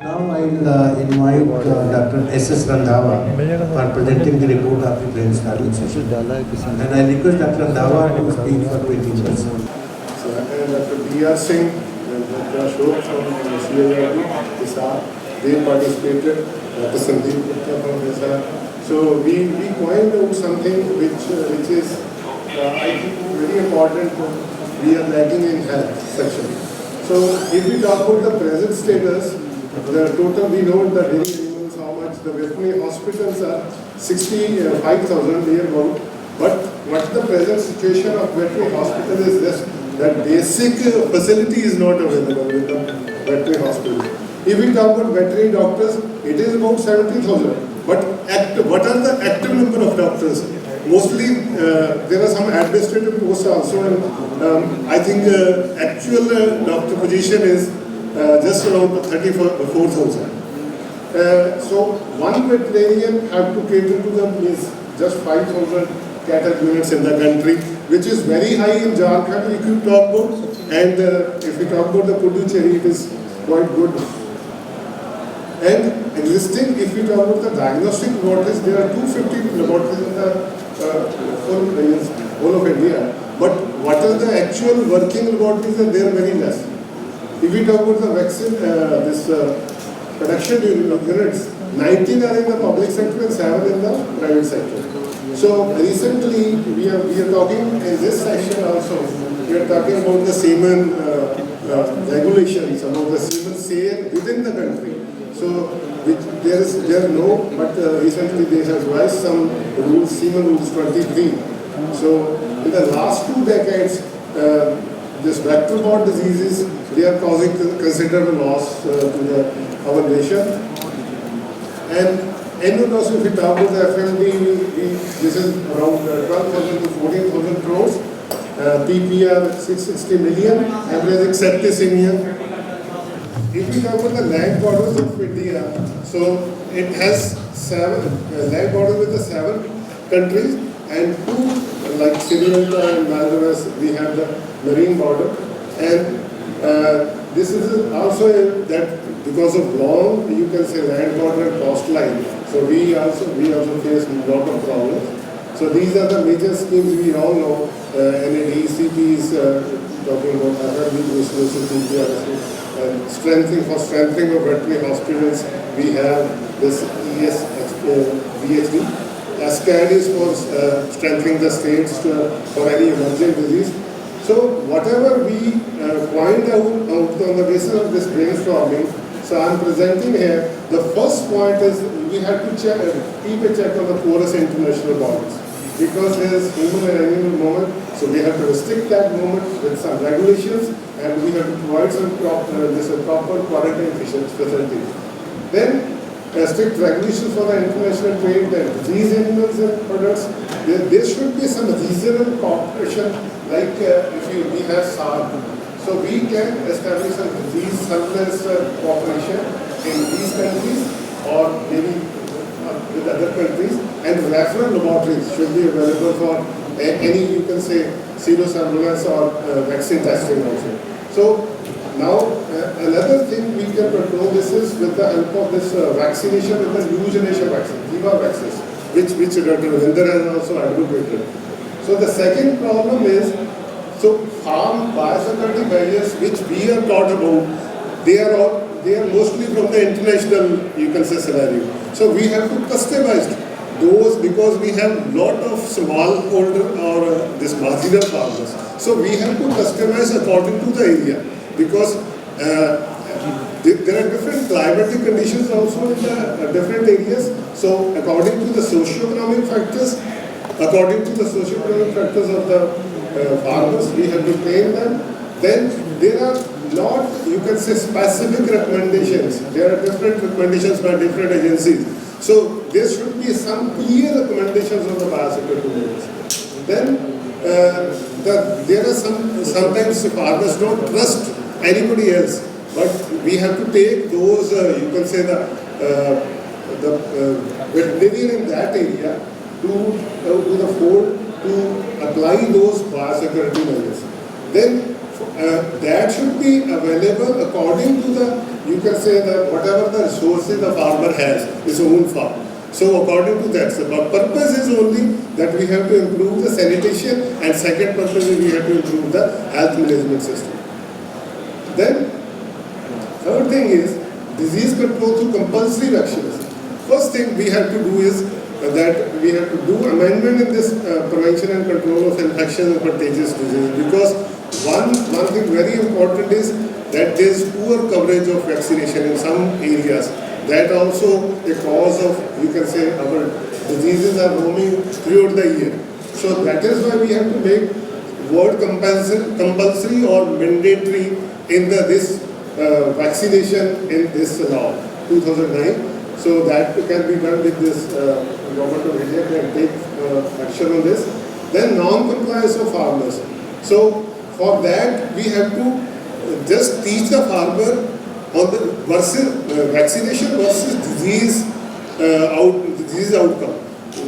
Now I'll invite Dr. S.S. Randhawa for presenting the report of the brain study session. And I request Dr. Randhawa to speak for 20 minutes. So, Dr. B.R. Singh and Dr. Ashok from CIRB, they participated, Dr. Sandeep Gupta from Hisar. So we coined out something which is, I think, very important. We are lacking in health section. So if we talk about the present status, the total, we know the daily animals, how much the veterinary hospitals are 65,000 near about. But what the present situation of veterinary hospital is this, that basic facility is not available in the veterinary hospital. If we talk about veterinary doctors, it is about 70,000. But what are the active number of doctors? Mostly there are some administrative posts also, and I think actual doctor position is just around 34,000. So one veterinarian have to cater to them is just 5,000 cattle units in the country, which is very high in Jharkhand if you talk about, and if we talk about the Puducherry, it is quite good. And existing, if we talk about the diagnostic laboratories, there are 250 laboratories in the whole of India. But what are the actual working laboratories? And they are very less. If we talk about the vaccine, production units, 19 are in the public sector and 7 in the private sector. So recently, we are talking in this session also, we are talking about the semen regulations, about the semen sale within the country. So there are no, but recently they have revised some rules, semen rules 23. So in the last 2 decades, this vector-borne diseases, they are causing considerable loss to our nation. And also, if we talk about the FMD, this is around 12,000 to 14,000 crores. PPR 660 million, average septicemia. If we talk about the land borders of India, so it has 7 land borders with the 7 countries, and 2 like Sri Lanka and Bangladesh, we have the marine border. And this is also that because of long, you can say, land border and coastline. So we also face a lot of problems. So these are the major schemes we all know. NAVS talking about FMD, strengthening of veterinary hospitals. We have this VHD. SCAD is for strengthening the states for any emerging disease. So whatever we point out on the basis of this brainstorming, so I'm presenting here, the first point is we have to keep a check on the porous international borders. Because there is human and animal movement, so we have to restrict that movement with some regulations, and we have to provide some proper quarantine facilities. Then strict regulations for the international trade, the disease animals and products. There should be some regional cooperation, like if we have SARC. So we can establish some disease surveillance cooperation in these countries, or maybe with other countries, and referral laboratories should be available for any, you can say, serosurveillance or vaccine testing also. So now another thing we can control this is with the help of this vaccination with the new generation vaccine, Kiva vaccines, which Dr. Ravinder has also advocated. So the second problem is, so farm biosecurity barriers which we are taught about, they are mostly from the international, you can say, scenario. So we have to customize those because we have lot of smallholder or this marginal farmers. So we have to customize according to the area, because there are different climatic conditions also in the different areas. So according to the socio-economic factors, of the farmers, we have to train them. Then there are not, you can say, specific recommendations. There are different recommendations by different agencies. So there should be some clear recommendations on the biosecurity measures. Then there are sometimes farmers don't trust anybody else, but we have to take those, you can say, the veterinarian in that area to the fold to apply those biosecurity measures. Then that should be available according to the, you can say, the whatever the resources the farmer has, his own farm. So according to that, the purpose is only that we have to improve the sanitation, and second purpose is we have to improve the health management system. Then third thing is disease control through compulsory vaccination. First thing we have to do is that we have to do amendment in this prevention and control of infection and contagious disease, because one thing very important is that there is poor coverage of vaccination in some areas. That also a cause of, you can say, our diseases are roaming throughout the year. So that is why we have to make word compulsory or mandatory in this vaccination in this law 2009. So that can be done with this government of India can take action on this. Then non-compliance of farmers. So for that we have to just teach the farmer on the vaccination versus disease outcome.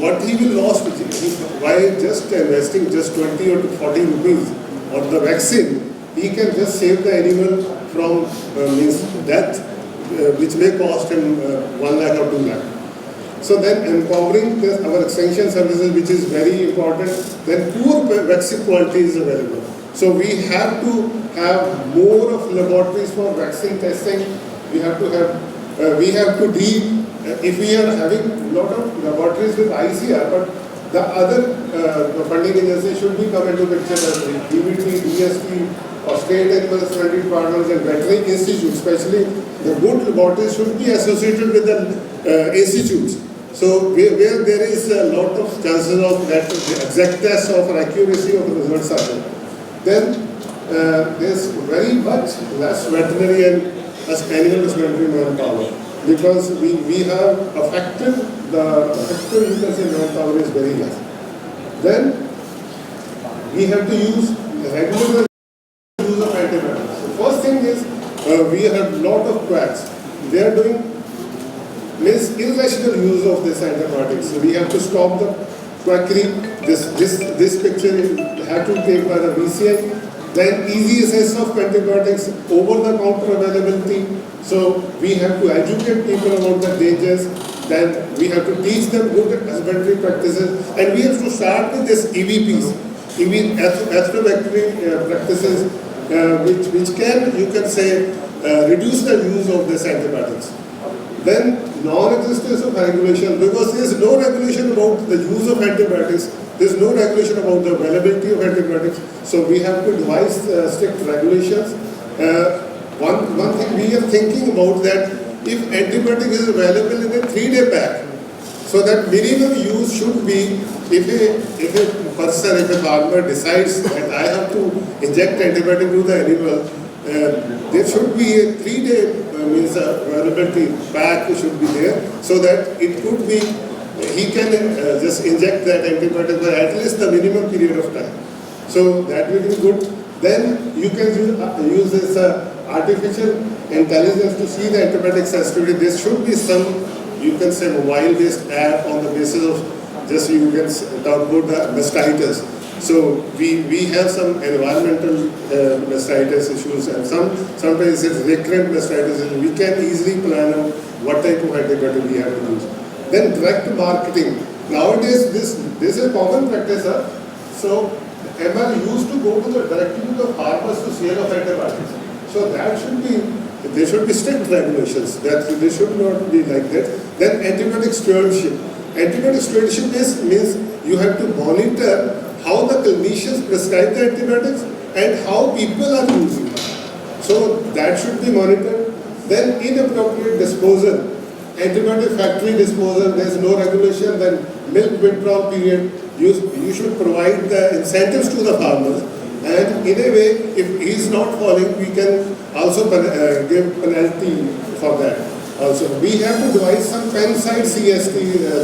What he will lose by just investing just 20 or 40 rupees on the vaccine, he can just save the animal from death, which may cost him 1 lakh or 2 lakh. So then empowering our extension services, which is very important. Then poor vaccine quality is available. So we have to have more of laboratories for vaccine testing. We have to deal, if we are having a lot of laboratories with ICR, but the other funding agencies should be come into picture as DBT, DST, or state animal husbandry partners and veterinary institutes, especially the good laboratories should be associated with the institutes. So where there is a lot of chances of that exactness of or accuracy of the results are there. Then there is very much less veterinary and animal husbandry manpower, because we have affected the effective, you can say, manpower is very less. Then we have to use regular use of antibiotics. The first thing is we have a lot of quacks. They are doing irrational use of this antibiotics. So we have to stop the quackery. This picture have to take by the VCI. Then easy access of antibiotics, over-the-counter availability. So we have to educate people about the dangers. Then we have to teach them good husbandry practices, and we have to start with this EVPs, ethnobacterial practices, which can, you can say, reduce the use of this antibiotics. Then non-existence of regulation, because there is no regulation about the use of antibiotics. There is no regulation about the availability of antibiotics. So we have to devise strict regulations. One thing we are thinking about that if antibiotic is available in a 3-day pack, so that minimum use should be, if a farmer decides that I have to inject antibiotic to the animal, there should be a 3-day availability pack should be there, so that it could be, he can just inject that antibiotic for at least the minimum period of time. So that will be good. Then you can use this artificial intelligence to see the antibiotic sensitivity. There should be some, you can say, mobile-based app on the basis of just you can talk about the mastitis. So we have some environmental mastitis issues, and sometimes it's recurrent mastitis, and we can easily plan out what type of antibiotic we have to use. Then direct marketing. Nowadays this is a common practice. So MR used to go directly to the farmers to sale of antibiotics. So that should be, there should be strict regulations. That they should not be like that. Then antibiotic stewardship. Antibiotic stewardship means you have to monitor how the clinicians prescribe the antibiotics and how people are using it. So that should be monitored. Then inappropriate disposal. Antibiotic factory disposal, there is no regulation. Then milk withdrawal period, you should provide the incentives to the farmers, and in a way, if he is not following, we can also give penalty for that. Also, we have to devise some pen-side CST,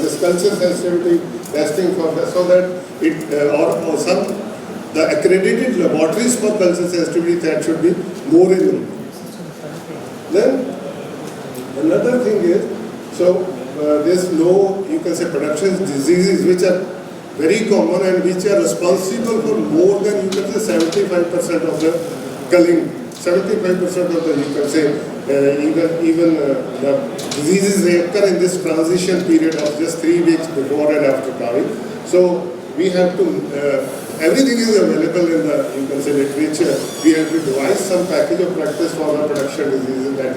this culture sensitivity testing for that, so that it or some the accredited laboratories for culture sensitivity, that should be more in them. Then another thing is, so there's no, you can say, production diseases which are very common and which are responsible for more than, you can say, 75% of the culling. 75% of the, you can say, even the diseases they occur in this transition period of just 3 weeks before and after calving. So we have to, everything is available in the, you can say, literature. We have to devise some package of practice for the production diseases that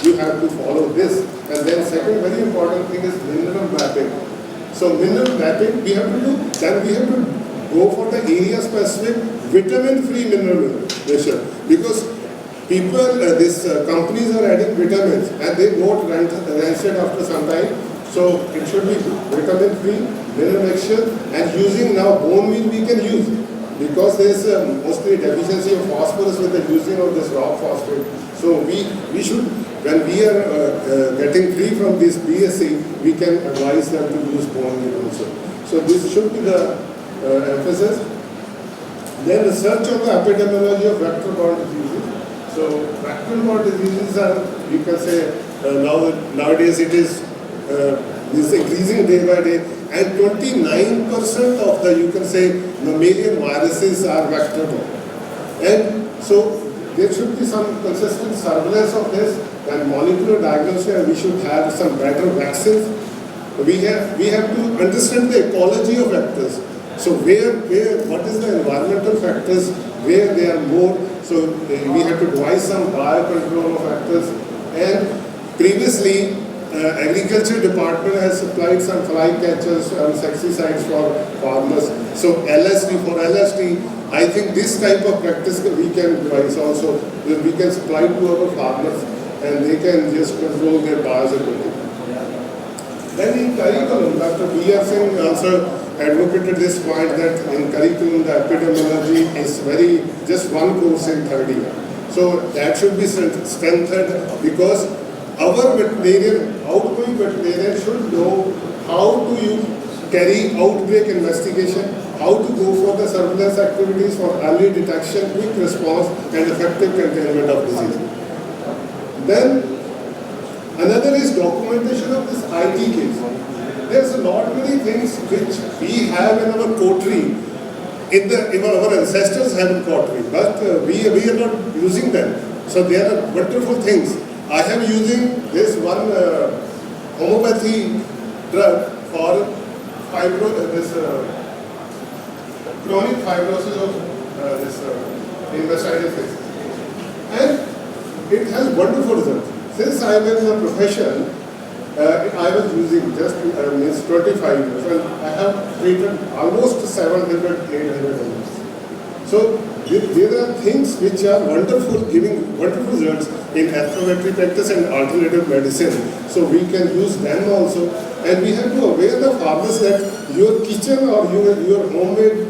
you have to follow this. And then second very important thing is mineral mapping. So mineral mapping we have to do, then we have to go for the area specific vitamin-free mineral nutrition, because people, companies are adding vitamins and they don't rancid after some time. So it should be vitamin-free, mineral mixture, and using now bone meal we can use, because there is mostly deficiency of phosphorus with the using of this rock phosphate. So we should, when we are getting free from this BSC, we can advise them to use bone meal also. So this should be the emphasis. Then research on the epidemiology of vector-borne diseases. So vector-borne diseases are, you can say, nowadays it is increasing day by day, and 29% of the, you can say, mammalian viruses are vector-borne. And so there should be some consistent surveillance of this and molecular diagnosis, and we should have some better vaccines. We have to understand the ecology of vectors. So what is the environmental factors, where they are more. So we have to devise some biocontrol of factors. And previously, agriculture department has supplied some fly catchers and insecticides for farmers. So for LSD, I think this type of practice we can devise also. We can supply to our farmers and they can just control their biosecurity. Then in curriculum, Dr. B.R. Singh also advocated this point that in curriculum the epidemiology is just one course in third year. So that should be strengthened, because our veterinarian, outgoing veterinarian should know how to carry outbreak investigation, how to go for the surveillance activities for early detection, quick response and effective containment of disease. Then another is documentation of this IT case. There's a lot many things which we have in our coterie, even our ancestors have in coterie, but we are not using them. So there are wonderful things. I am using this one homeopathy drug for chronic fibrosis of this intestinal, and it has wonderful results. Since I am in the profession, I was using just 25 years, and I have treated almost 700, 800 animals. So there are things which are wonderful, giving wonderful results in veterinary practice and alternative medicine. So we can use them also, and we have to aware the farmers that your kitchen or your homemade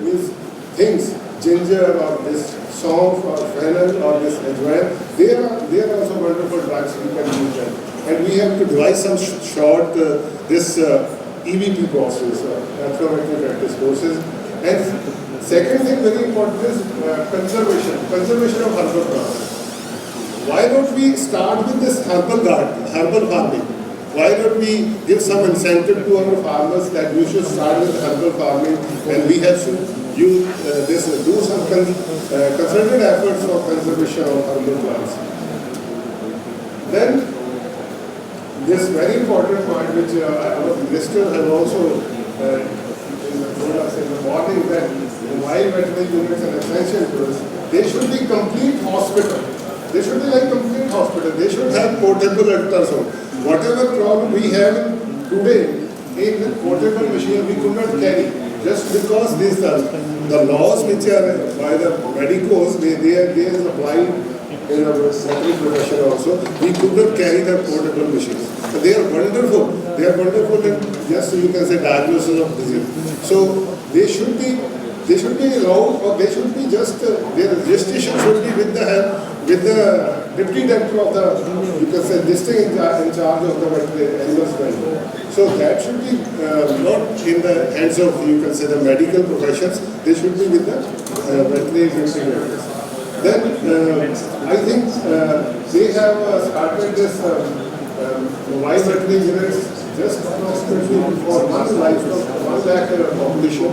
things, ginger or this sauce or fennel or this ajwain, they are also wonderful drugs. We can use them. And we have to devise some short EVP courses, veterinary practice courses. And second thing very important is conservation of herbal plants. Why don't we start with this herbal farming? Why don't we give some incentive to our farmers that we should start with herbal farming, and we have to do some concerted efforts for conservation of herbal plants. Then this very important point which our minister has also told us in the morning, that while veterinary units and essential goods, they should be complete hospital. They should be like complete hospital. They should have portable ultrasound. Whatever problem we have today in the portable machine, we could not carry. Just because the laws which are by the medicos, they are applied in our veterinary profession also. We could not carry the portable machines. So they are wonderful. They are wonderful in just you can say diagnosis of disease. So they should be allowed, or they should be just their registration should be with the deputy director of the, you can say, district in charge of the veterinary animals welfare. So that should be not in the hands of, you can say, the medical professions. They should be with the veterinary directors. Then I think they have started this mobile veterinary units just approximately for 1 lakh population.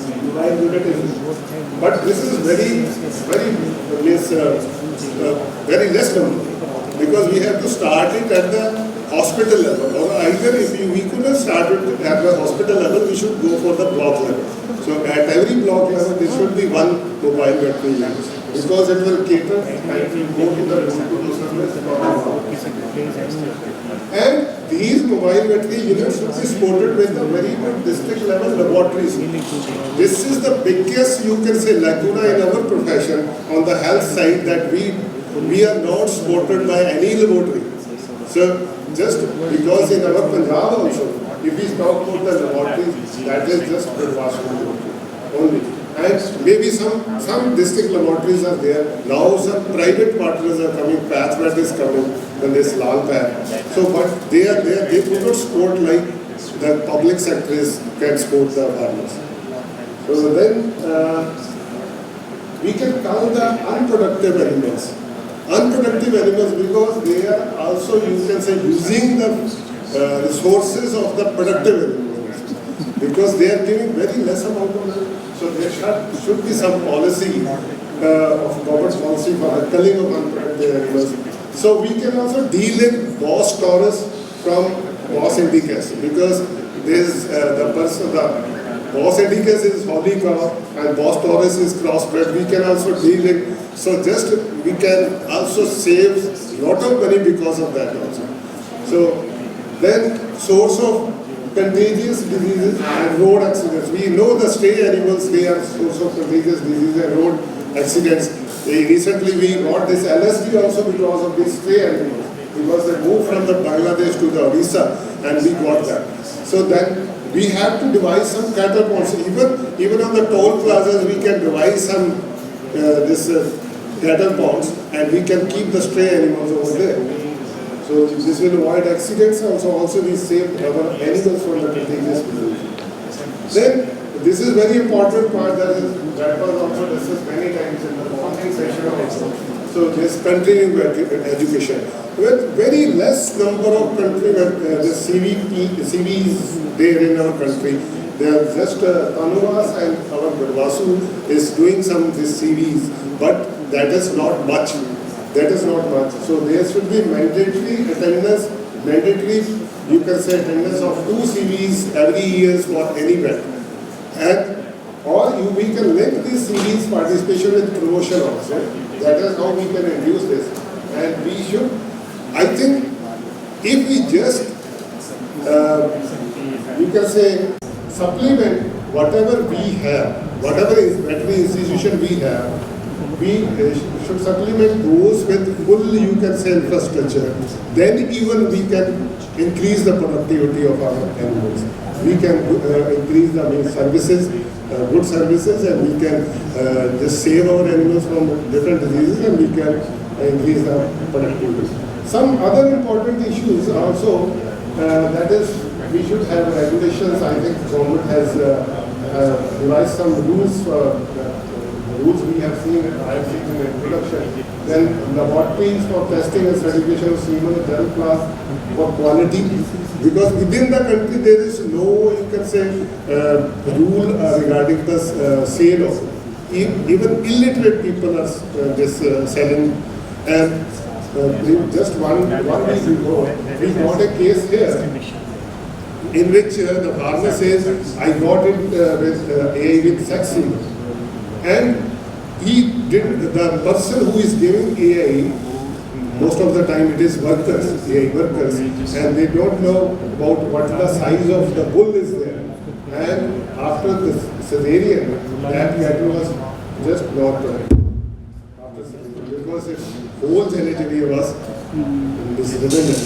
mobile unit is. But this is very less number, because we have to start it at the hospital level, or either if we could have started at the hospital level, we should go for the block level. So at every block level, there should be one mobile veterinary unit, because it will cater and go to the service. And these mobile veterinary units should be supported with very good district level laboratories. This is the biggest, you can say, lacuna in our profession on the health side, that we are not supported by any laboratory. So just because in our Punjab also, if we talk about the laboratories, that is just only. And maybe some district laboratories are there. Now some private partners are coming, PathVet is coming, and this Lal Path. So but they are there, they do not support like the public sector can support the farmers. So then we can count the unproductive animals. Unproductive animals, because they are also, you can say, using the resources of the productive animals, because they are giving very less amount of money. So there should be some policy of government policy for the culling of unproductive animals. So we can also deal in Bos taurus from Bos indicus, because there is the Bos indicus is holy cow and Bos taurus is crossbred. We can also deal in. So just we can also save a lot of money because of that also. So then source of contagious diseases and road accidents. We know the stray animals, they are source of contagious diseases and road accidents. Recently we got this LSD also because of these stray animals, because they moved from the Bangladesh to the Odisha, and we got that. So then we have to devise some cattle ponds. Even on the toll plazas we can devise some cattle ponds, and we can keep the stray animals over there. So this will avoid accidents, also we save our animals from the contagious disease. Then this is very important part that was also discussed many times in the morning session also. So this continuing education. With very less number of country the CVs there in our country. They are just Tanuvas and our Vasu is doing some this CVs, but that is not much. That is not much. So there should be mandatory attendance, you can say attendance of 2 CVs every year for any vet. And we can link these CVs participation with promotion also. That is how we can reduce this. And we should, I think, if we just, you can say, supplement whatever we have, whatever veterinary institution we have, we should supplement those with full, you can say, infrastructure. Then even we can increase the productivity of our animals. We can increase the services, good services, and we can just save our animals from different diseases, and we can increase the productivity. Some other important issues also, that is, we should have regulations. I think government has devised some rules for rules we have seen, I have seen in introduction. Then laboratories for testing and certification of semen and general class for quality. Because within the country there is no, you can say, rule regarding the sale of. Even illiterate people are just selling. And just one week ago, we got a case here in which the farmer says, I got it with AI with sex semen. And the person who is giving AI, most of the time it is workers, AI workers, and they don't know about what the size of the bull is there. And after the cesarean, that cattle was just not because its whole genitalia was redundant.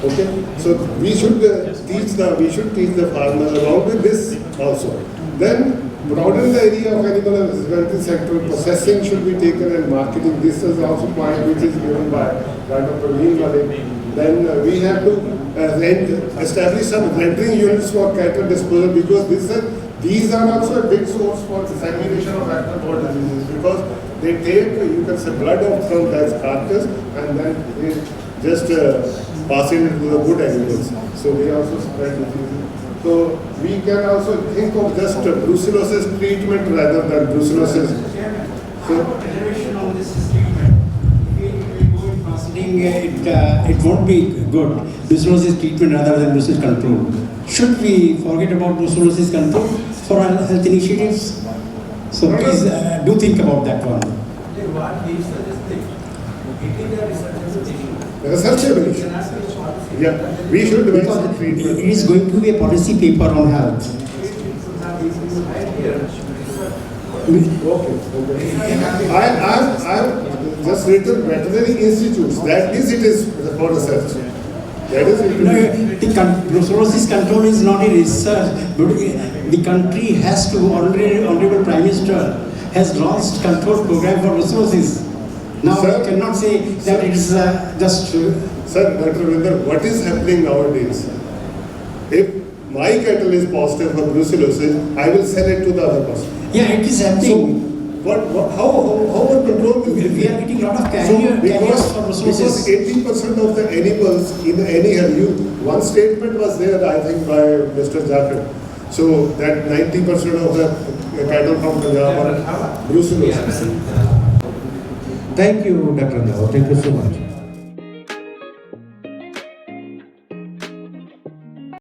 Okay, so we should teach the farmers along with this also. Then broaden the area of animal and husbandry sector. Processing should be taken and marketing. This is also point which is given by Dr. Praveen Malik. Then we have to establish some rendering units for cattle disposal, because these are also a big source for dissemination of vector-borne diseases, because they take, you can say, blood off from that carcass and then they just pass it into the good animals. So they also spread diseases. So we can also think of just brucellosis treatment rather than brucellosis. So Elevation on this treatment. If we go in proceeding, it won't be good. Brucellosis treatment rather than brucellosis control. Should we forget about brucellosis control for our health initiatives? So please do think about that one. What he suggested, it is a researchability. researchability. Yeah, we should devise some Because treatment. it is going to be a policy paper on health. Okay. I've just written veterinary institutes. That is, it is for research. That is it. No, the brucellosis control is not a research, but the country has to, Honorable Prime Minister has launched control program for brucellosis. Now Sir, we cannot say that it is just... Sir, Dr. Vinder, what is happening nowadays? If my cattle is positive for brucellosis, I will sell it to the other person. Yeah, it is So, happening. how our control will be? We are getting a lot of So, carriers for because brucellosis. 80% of the animals in any one statement was there, I think, by Mr. Jaffar. So that 90% of the cattle from Punjab are brucellosis. Thank you, Dr. Randhawa. Thank you so much.